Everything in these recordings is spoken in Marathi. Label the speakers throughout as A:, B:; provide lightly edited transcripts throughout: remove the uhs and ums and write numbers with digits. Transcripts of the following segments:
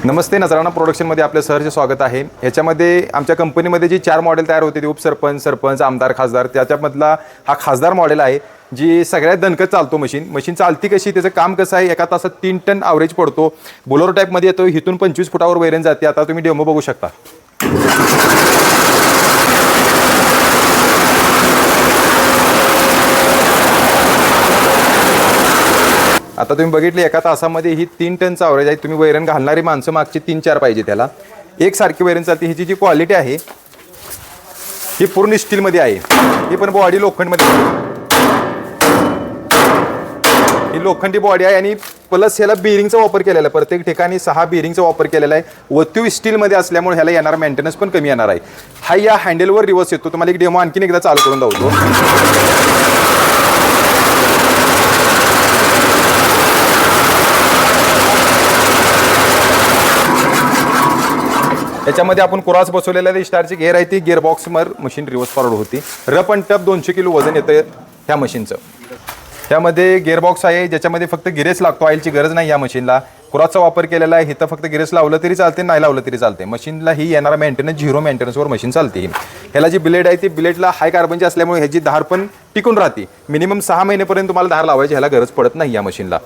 A: नमस्ते, नजराणा प्रोडक्शनमध्ये आपलं सहर्ष स्वागत आहे। याच्यामध्ये आमच्या कंपनीमध्ये जी 4 मॉडेल तयार होते ते उपसरपंच, सरपंच, आमदार, खासदार, त्याच्यामधला हा खासदार मॉडेल आहे जी सगळ्यात दणकत चालतो। मशीन चालती कशी, त्याचं काम कसं आहे, एका तासात 3 टन ॲव्हरेज पडतो। बोलेरो टाईपमध्ये येतो, इथून 25 फुटावर वैरण जाते। आता तुम्ही डेमो बघू शकता। आता तुम्ही बघितले एका तासामध्ये ही 3 टनचा ॲव्हरेज आहे। तुम्ही वैरण घालणारी माणसं मागची 3-4 पाहिजे त्याला। एकसारखी वैरण चालते। ह्याची जी क्वालिटी आहे ही पूर्ण स्टीलमध्ये आहे। ही पण बॉडी लोखंडमध्ये आहे। ही लोखंडी बॉडी आहे आणि प्लस ह्याला बेरिंगचा वापर केलेला आहे। प्रत्येक ठिकाणी 6 बेरिंगचा वापर केलेला आहे। वस्तू स्टीलमध्ये असल्यामुळे ह्याला येणारा मेंटेनन्स पण कमी येणार आहे। हा या हँडलवर रिवर्स येतो। तुम्हाला एक डेमो आणखीन एकदा चालू करून दाखवतो। याच्यामध्ये आपण क्रॉस बसवलेला आहे। स्टारची गेअर आहे ती गिअर बॉक्सवर मशीन रिवर्स फॉरवर्ड होती। रफ अँड टफ 200 किलो वजन येतं ह्या मशीनचं। त्यामध्ये गिअरबॉक्स आहे ज्याच्यामध्ये फक्त गिरेस लागतो, ऑइलची गरज नाही या मशीनला। क्रॉसचा वापर केलेला आहे। इथं फक्त गिरेस लावलं तरी चालते, नाही लावलं तरी चालते। मशीनला ही येणारा मेंटेनन्स 0 मेंटेनन्सवर मशीन चालते। ह्याला जी ब्लेड आहे ती ब्लेडला हाय कार्बनची असल्यामुळे ह्याची धार पण टिकून राहते। मिनिमम 6 महिनेपर्यंत तुम्हाला धार लावायची ह्याला गरज पडत नाही या मशीनला।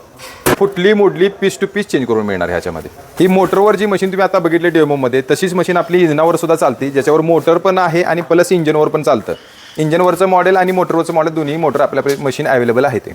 A: फुटली मोडली पीस टू पीस चेंज करून मिळणार ह्याच्यामध्ये। ही मोटरवर जी मशीन तुम्ही आता बघितली डेमोमध्ये तशीच मशीन आपली इंजनावर सुद्धा चालते, ज्याच्यावर मोटर पण आहे आणि प्लस इंजनवर पण चालतं। इंजनवरचं मॉडेल आणि मोटरवरचं मॉडेल दोन्ही मोटर आपल्याकडे मशीन अवेलेबल आहे ते।